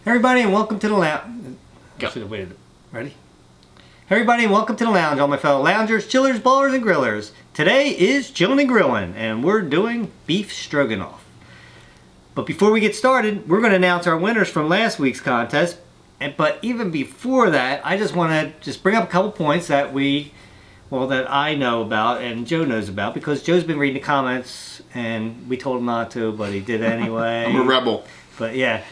Everybody, and welcome to the lounge. Should have waited. Ready? Everybody, and welcome to the lounge, all my fellow loungers, chillers, ballers, and grillers. Today is Chillin and Grillin, and we're doing Beef Stroganoff. But before we get started, we're going to announce our winners from last week's contest. But even before that, I just want to just bring up a couple points that that I know about and Joe knows about, because Joe's been reading the comments and we told him not to, but he did anyway. I'm a rebel. But yeah.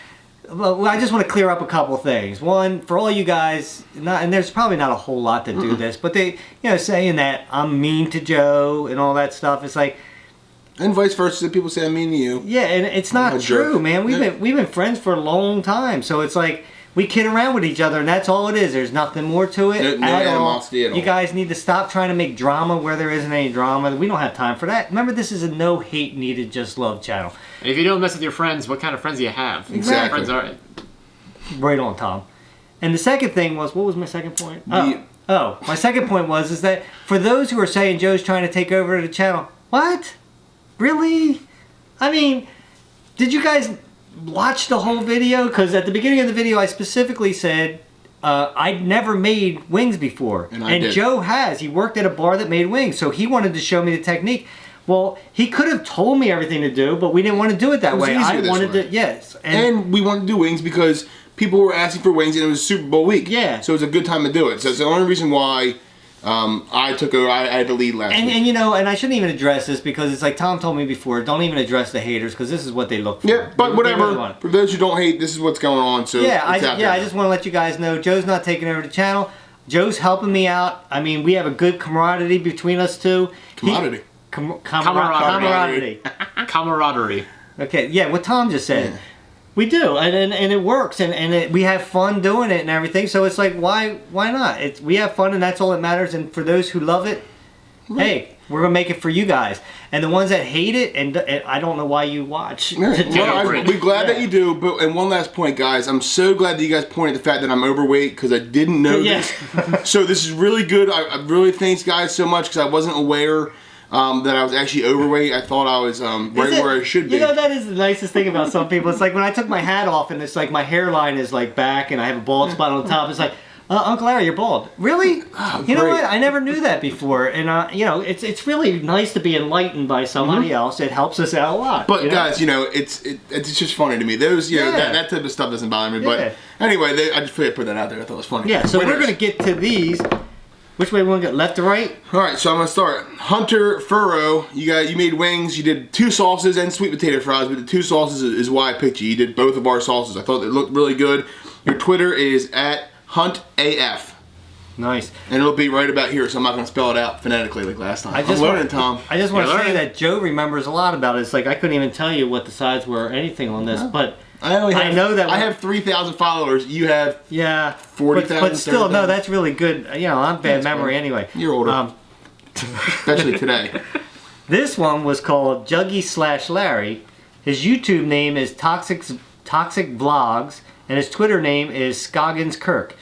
Well, I just want to clear up a couple things. One, for all you guys, and there's probably not a whole lot to do this, but they, saying that I'm mean to Joe and all that stuff. It's like, and vice versa, people say I'm mean to you. Yeah, and it's not true, man. We've been friends for a long time, so it's like we kid around with each other, and that's all it is. There's nothing more to it. No animosity at all. You guys need to stop trying to make drama where there isn't any drama. We don't have time for that. Remember, this is a no hate needed, just love channel. And if you don't mess with your friends, what kind of friends do you have? Exactly. Friends are right on, Tom. And the second thing was, what was my second point? My second point was that for those who are saying Joe's trying to take over the channel, what? Really? I mean, did you guys watch the whole video? Because at the beginning of the video, I specifically said I'd never made wings before. And Joe has. He worked at a bar that made wings, so he wanted to show me the technique. Well, he could have told me everything to do, but we didn't want to do it that way. I wanted to, yes. And we wanted to do wings because people were asking for wings, and it was Super Bowl week. Yeah. So it was a good time to do it. So it's the only reason why I took over. I had to lead last week. And and I shouldn't even address this because it's like Tom told me before, don't even address the haters because this is what they look for. Yeah, but whatever. For those who don't hate, this is what's going on. So I just want to let you guys know Joe's not taking over the channel. Joe's helping me out. I mean, we have a good camaraderie between us two. Camaraderie. Camaraderie. Okay, yeah, what Tom just said. Yeah. We do, and it works, and we have fun doing it and everything. So it's like, why not? We have fun, and that's all that matters. And for those who love it, hey, we're gonna make it for you guys. And the ones that hate it, and I don't know why you watch. We're glad that you do. And one last point, guys. I'm so glad that you guys pointed the fact that I'm overweight because I didn't know this. So this is really good. I really thanks guys so much because I wasn't aware that I was actually overweight. I thought I was right where I should be. You know, that is the nicest thing about some people. It's like when I took my hat off and it's like my hairline is like back and I have a bald spot on the top. It's like, Uncle Larry, you're bald. Really? You know what? I never knew that before. And, it's really nice to be enlightened by somebody else. It helps us out a lot. But, guys, it's just funny to me. Those, that type of stuff doesn't bother me. But anyway, I just figured I'd put that out there. I thought it was funny. Yeah, so we're going to get to these. Which way we want to go? Left to right? Alright, so I'm going to start. Hunter Furrow, you made wings. You did 2 sauces and sweet potato fries, but the 2 sauces is why I picked you. You did both of our sauces. I thought they looked really good. Your Twitter is @HuntAF. Nice. And it'll be right about here, so I'm not going to spell it out phonetically like last time. I'm learning, Tom. I just want to say that Joe remembers a lot about it. It's like I couldn't even tell you what the sides were or anything on this, but I know that I have 3,000 followers. You have 40,000. But still, no, that's really good. I'm bad memory anyway. You're older, especially today. This one was called Juggy/Larry. His YouTube name is Toxic Vlogs, and his Twitter name is Scoggins Kirk.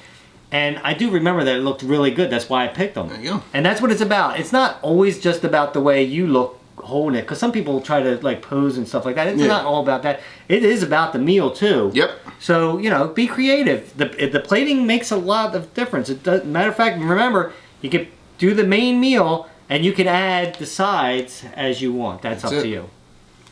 And I do remember that it looked really good. That's why I picked them. There you go. And that's what it's about. It's not always just about the way you look holding it, because some people try to like pose and stuff like that. It's not all about that. It is about the meal too. Yep. So be creative. The plating makes a lot of difference. Matter of fact, remember, you can do the main meal and you can add the sides as you want. That's up to you.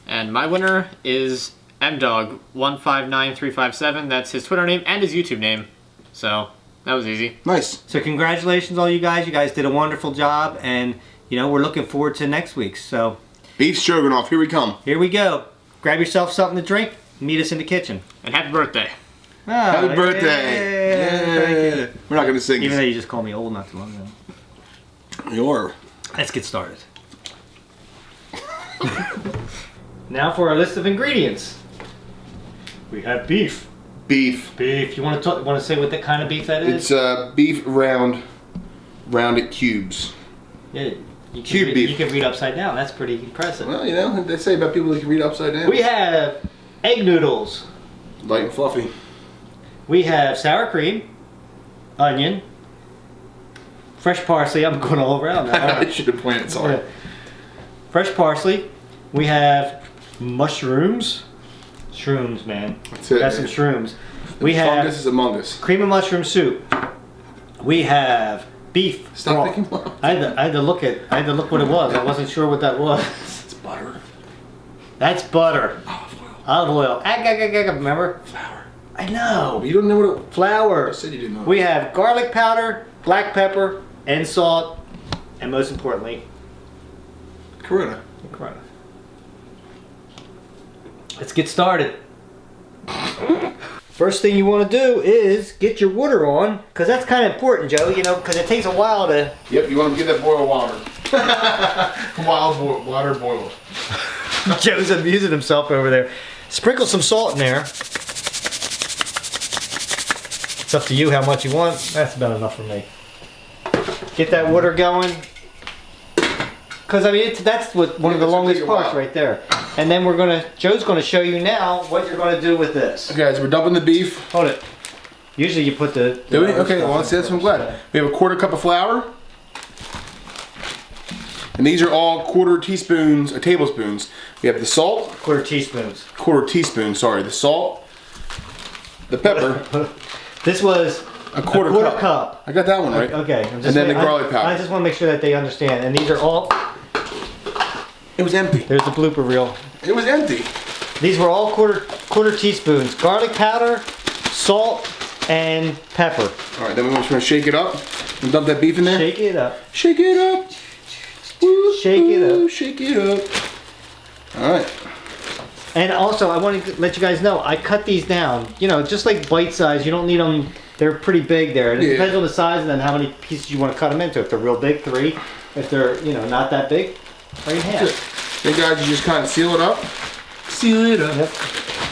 And my winner is mdog159357. That's his Twitter name and his YouTube name. So that was easy. Nice. So congratulations, all you guys. You guys did a wonderful job, and we're looking forward to next week's. So Beef Stroganoff, here we come. Here we go. Grab yourself something to drink. Meet us in the kitchen. And happy birthday. Happy birthday. Yeah. We're not going to sing. Even though you just called me old not too long ago. You are. Let's get started. Now for our list of ingredients. We have beef. Beef. You want to say what kind of beef that is? It's beef rounded cubes. Yeah. Cube beef. You can read upside down. That's pretty impressive. Well, they say about people that can read upside down. We have egg noodles. Light and fluffy. We have sour cream, onion, fresh parsley. I'm going all around now. I should have pointed. Sorry. Fresh parsley. We have mushrooms. Shrooms, man. That's it. Got some shrooms. We have fungus is among us. cream of mushroom soup. We have beef. Stop thinking. I had to look what it was. I wasn't sure what that was. It's butter. That's butter. Olive oil. Remember? Flour. I know. You don't know what it. Flour. I said you didn't know. We have garlic powder, black pepper, and salt, and most importantly, Corona. Let's get started. First thing you want to do is get your water on, because that's kind of important, Joe, you know, because it takes a while to... Yep, you want to get that boil water. Water boiled. Joe's amusing himself over there. Sprinkle some salt in there. It's up to you how much you want. That's about enough for me. Get that water going. Because I mean, that's what one of the longest parts right there. And then Joe's gonna show you now what you're gonna do with this. Okay, guys, we're dumping the beef. Hold it. Usually you put the Do we? Okay, well, that's what I'm glad. We have a 1/4 cup of flour. And these are all 1/4 tablespoons. We have the salt. 1/4 teaspoons. 1/4 teaspoon, sorry. The salt. The pepper. This was a quarter cup. I got that one right. Okay. And then the garlic powder. I just want to make sure that they understand. And these are all... It was empty. There's the blooper reel. It was empty. These were all quarter teaspoons. Garlic powder, salt, and pepper. All right, then we're just gonna shake it up and dump that beef in there. Shake it up. Shake it up. Woo, Shake it up. Shake it up. All right. And also, I want to let you guys know, I cut these down. You know, just like bite size. You don't need them. They're pretty big there. And it depends on the size and then how many pieces you want to cut them into. If they're real big, 3. If they're, you know, not that big, right in half. Then guys, you just kind of seal it up. Seal it up. Yep.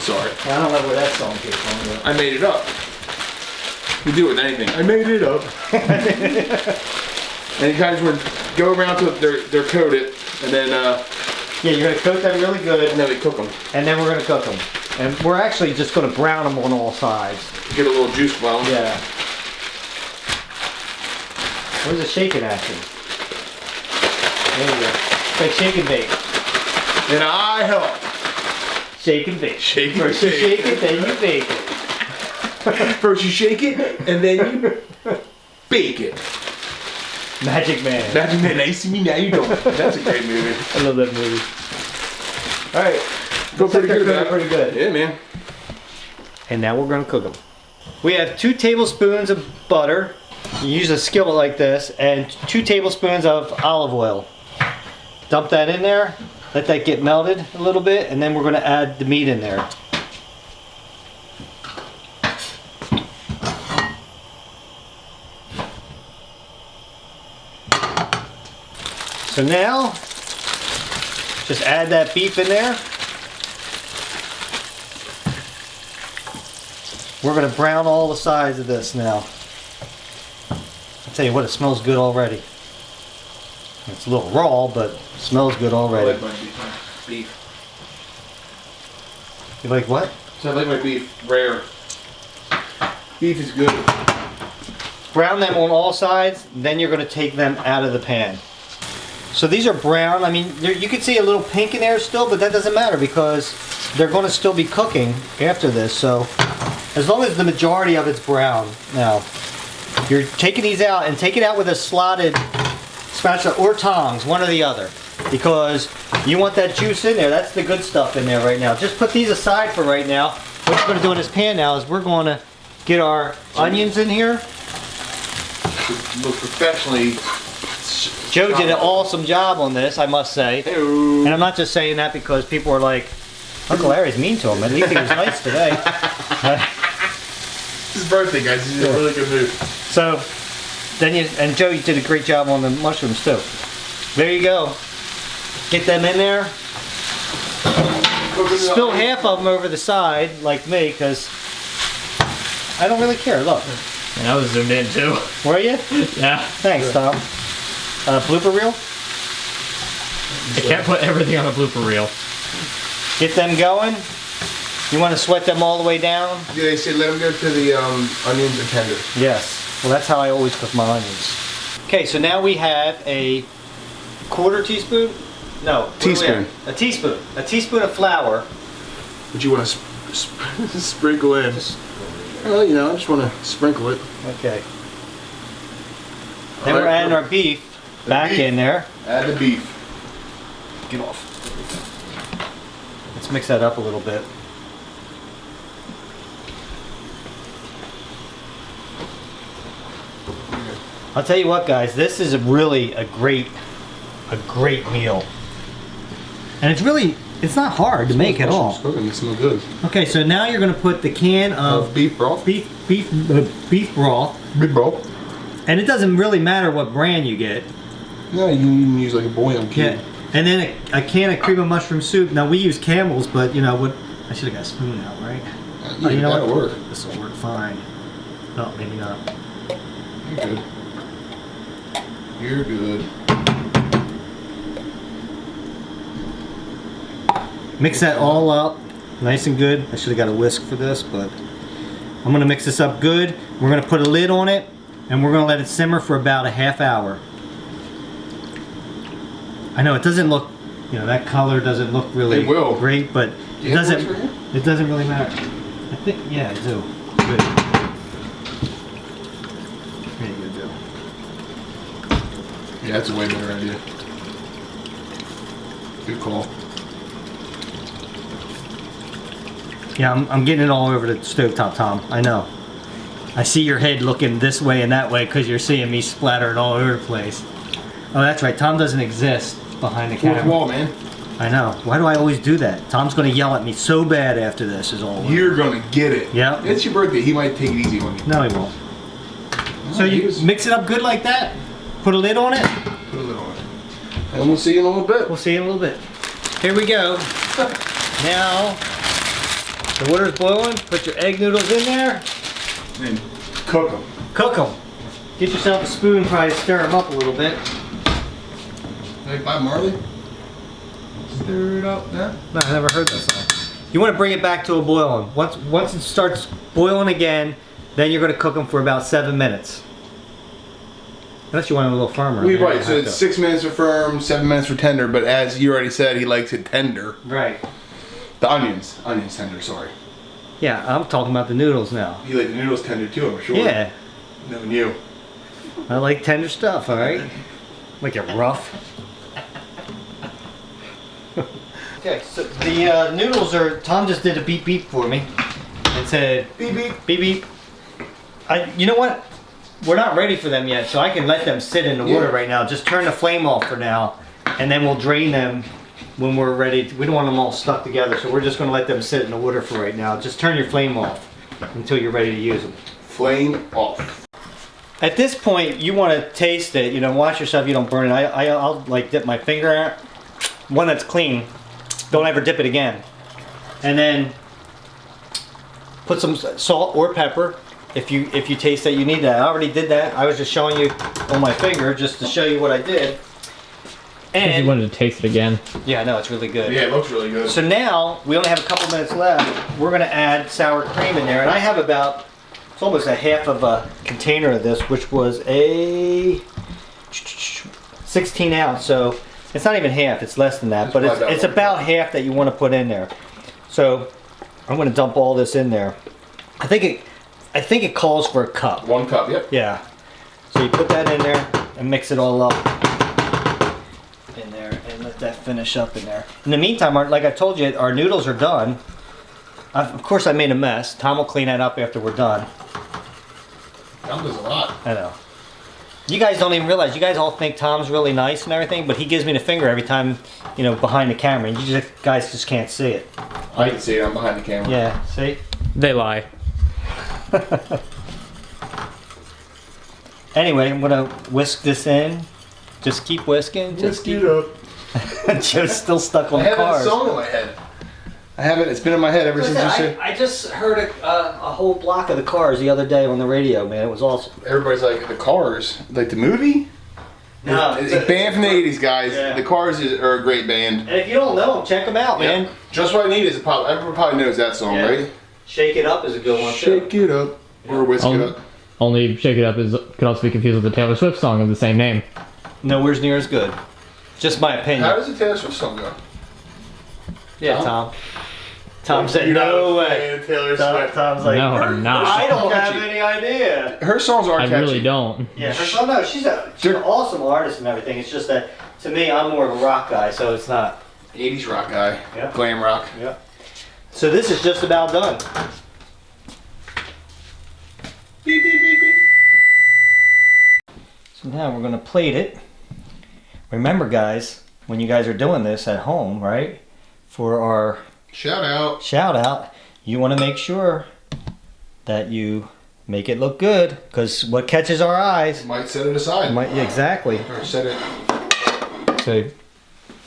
Sorry. I don't know where that song came from. But... I made it up. You do it with anything. I made it up. And you guys would go around till they're coated, and then yeah, you're gonna coat them really good, and then we cook them. And then we're gonna cook them, and we're actually just gonna brown them on all sides. Get a little juice flowing. Yeah. Where's the shaking action? There you go. It's like shake and bake. And I help. Shake and bake. Shake First and you shake it, then you bake it. First you shake it, and then you bake it. Magic Man. Magic Man, now you see me, now you don't. That's a great movie. I love that movie. All right. Feel pretty good about it. Pretty good. Yeah, man. And now we're gonna cook them. We have 2 tablespoons of butter. You use a skillet like this, and 2 tablespoons of olive oil. Dump that in there. Let that get melted a little bit, and then we're gonna add the meat in there. So now, just add that beef in there. We're gonna brown all the sides of this now. I'll tell you what, it smells good already. It's a little raw, but it smells good already. I like my beef. You like what? So I like my beef rare. Beef is good. Brown them on all sides, then you're gonna take them out of the pan. So these are brown. I mean, you can see a little pink in there still, but that doesn't matter because they're going to still be cooking after this. So as long as the majority of it's brown. Now, you're taking these out and take it out with a slotted spatula or tongs, one or the other, because you want that juice in there. That's the good stuff in there right now. Just put these aside for right now. What we're going to do in this pan now is we're going to get our onions in here. Look professionally. Joe did an awesome job on this, I must say. Hey-o. And I'm not just saying that because people are like, Uncle Larry's mean to him. At least he was nice today. It's his birthday, guys. He's in a really good mood. So, then and Joe, you did a great job on the mushrooms too. There you go. Get them in there. Spill half of them over the side, like me, because I don't really care. Look. And I was zoomed in too. Were you? Yeah. Thanks, Tom. Blooper reel? I can't put everything on a blooper reel. Get them going. You want to sweat them all the way down? Yeah, they say let them go to the onions are tender. Yes. Well, that's how I always cook my onions. Okay, so now we have a 1/4 teaspoon? No. Teaspoon. A teaspoon. A teaspoon of flour. What you want to sprinkle in? Well, you know, I just want to sprinkle it. Okay. Then we're adding our beef back in there. Add the beef. Get off. Let's mix that up a little bit. I'll tell you what, guys, this is really a great meal. And it's not hard to make at all. It's cooking, it smells good. Okay, so now you're gonna put the can of beef broth. Beef broth. Beef broth. And it doesn't really matter what brand you get. No, you can use like a bouillon cube. Yeah. And then a can of cream of mushroom soup. Now we use Campbell's, but you know what? I should have got a spoon out, right? Yeah, you know that'll what? work. This will work fine. No, maybe not. You're good. You're good. Mix that all up, nice and good. I should have got a whisk for this, but I'm gonna mix this up good. We're gonna put a lid on it, and we're gonna let it simmer for about a half hour. I know it doesn't look, you know, that color doesn't look really great, but it doesn't really matter. I think, yeah, I do. Good. There you go, Joe. Yeah, that's a way better idea. Good call. Yeah, I'm getting it all over the stovetop, Tom. I know. I see your head looking this way and that way because you're seeing me splattering all over the place. Oh, that's right. Tom doesn't exist behind the camera. Fourth wall, man. I know. Why do I always do that? Tom's going to yell at me so bad after this is all. You're going to get it. Yep. It's your birthday. He might take it easy on you. No, he won't. So you mix it up good like that? Put a lid on it? Put a lid on it. And we'll see you in a little bit. We'll see you in a little bit. Here we go. Now, the water's boiling. Put your egg noodles in there. And cook them. Cook them. Get yourself a spoon, probably stir them up a little bit. Hey, bye, Marley. Stir it up now. No, I never heard that song. You want to bring it back to a boiling. Once it starts boiling again, then you're going to cook them for about 7 minutes. Unless you want it a little firmer. Well, right, so it's 6 minutes for firm, 7 minutes for tender, but as you already said, he likes it tender. Right. The onions tender, sorry. Yeah, I'm talking about the noodles now. You like the noodles tender too, I'm sure. Yeah. Knowing you. I like tender stuff, alright? Like it rough. Okay, so the noodles are, Tom just did a beep beep for me and said beep beep, beep beep. You know what? We're not ready for them yet, so I can let them sit in the water right now. Just turn the flame off for now, and then we'll drain them when we're ready. We don't want them all stuck together, so we're just going to let them sit in the water for right now. Just turn your flame off until you're ready to use them. Flame off. At this point, you want to taste it. You know, watch yourself. You don't burn it. I'll like dip my finger in it. One that's clean. Don't ever dip it again. And then put some salt or pepper. If you taste that you need that. I already did that. I was just showing you on my finger just to show you what I did. And you wanted to taste it again. Yeah, I know, it's really good. Yeah, it looks really good. So now, we only have a couple minutes left. We're going to add sour cream in there. And I have about, it's almost a half of a container of this, which was a 16 ounce. So it's not even half, it's less than that. But it's about half that you want to put in there. So I'm going to dump all this in there. I think it calls for a cup. 1 cup, yep. Yeah. So you put that in there and mix it all up in there and let that finish up in there. In the meantime, like I told you, our noodles are done. Of course, I made a mess. Tom will clean that up after we're done. Tom does a lot. I know. You guys don't even realize. You guys all think Tom's really nice and everything, but he gives me the finger every time, you know, behind the camera. And you guys just can't see it. I can see it. I'm behind the camera. Yeah. See? They lie. Anyway, I'm gonna whisk this in. Just keep whisking. Just keep it up. Joe's still stuck on I the have cars. that song in my head. I haven't. It's been in my head ever since you said. I just heard a whole block of the Cars the other day on the radio. Man, it was awesome. Everybody's like, the Cars, like the movie. No, it's a band from the '80s, guys. Yeah. The Cars are a great band. And if you don't know them, check them out, man. Just What I Need is a pop. Everyone probably knows that song, right? Shake It Up is a good one too. Shake it up, or whisk it up. Only Shake It Up could also be confused with the Taylor Swift song of the same name. Nowhere's near as good. Just my opinion. How does the Taylor Swift song go? Yeah, Tom. Tom said, no way. Tom's like, No, I'm not. I don't have any idea. Her songs are I catchy. really don't. Yeah, no, she's an awesome artist and everything. It's just that, to me, I'm more of a rock guy, so it's not. 80s rock guy. Yeah. Glam rock. Yeah. So this is just about done. Beep, beep, beep, beep. So now we're gonna plate it. Remember, guys, when you guys are doing this at home, right? For our Shout out. you want to make sure that you make it look good, because what catches our eyes Might set it aside. exactly. Or set it. So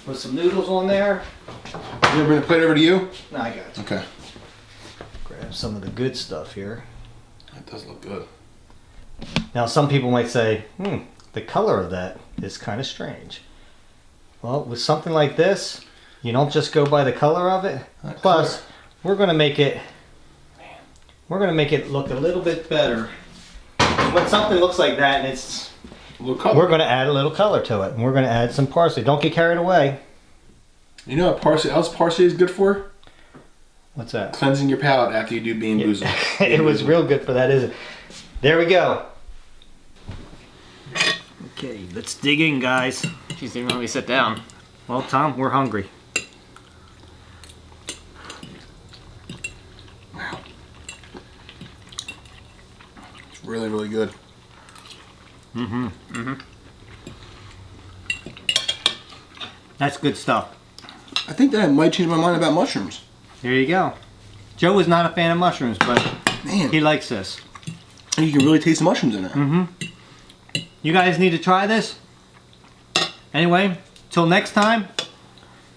put some noodles on there. You gonna bring the plate over to you? No, I got you. Okay. Grab some of the good stuff here. That does look good. Now some people might say, the color of that is kind of strange. Well, with something like this, you don't just go by the color of it. Plus, we're gonna make it look a little bit better. When something looks like that, and it's, we're gonna add a little color to it, and we're gonna add some parsley. Don't get carried away. You know what parsley is good for? What's that? Cleansing your palate after you do Bean Boozled. It was real good for that, isn't it? There we go. Okay, let's dig in, guys. Jeez, didn't let me sit down. Well, Tom, we're hungry. Wow. It's really, really good. That's good stuff. I think that I might change my mind about mushrooms. There you go. Joe was not a fan of mushrooms, but Man, he likes this. you can really taste the mushrooms in it. You guys need to try this. Anyway, till next time,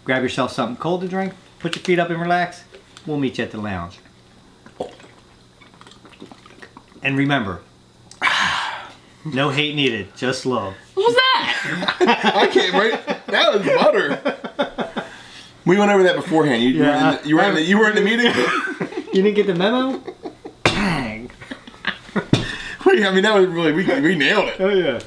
grab yourself something cold to drink, put your feet up and relax. We'll meet you at the lounge. And remember, no hate needed, just love. What was that? I can't, right? That was butter. We went over that beforehand. You were in the meeting? You didn't get the memo? Dang. I mean, that was really, we nailed it. Oh yeah.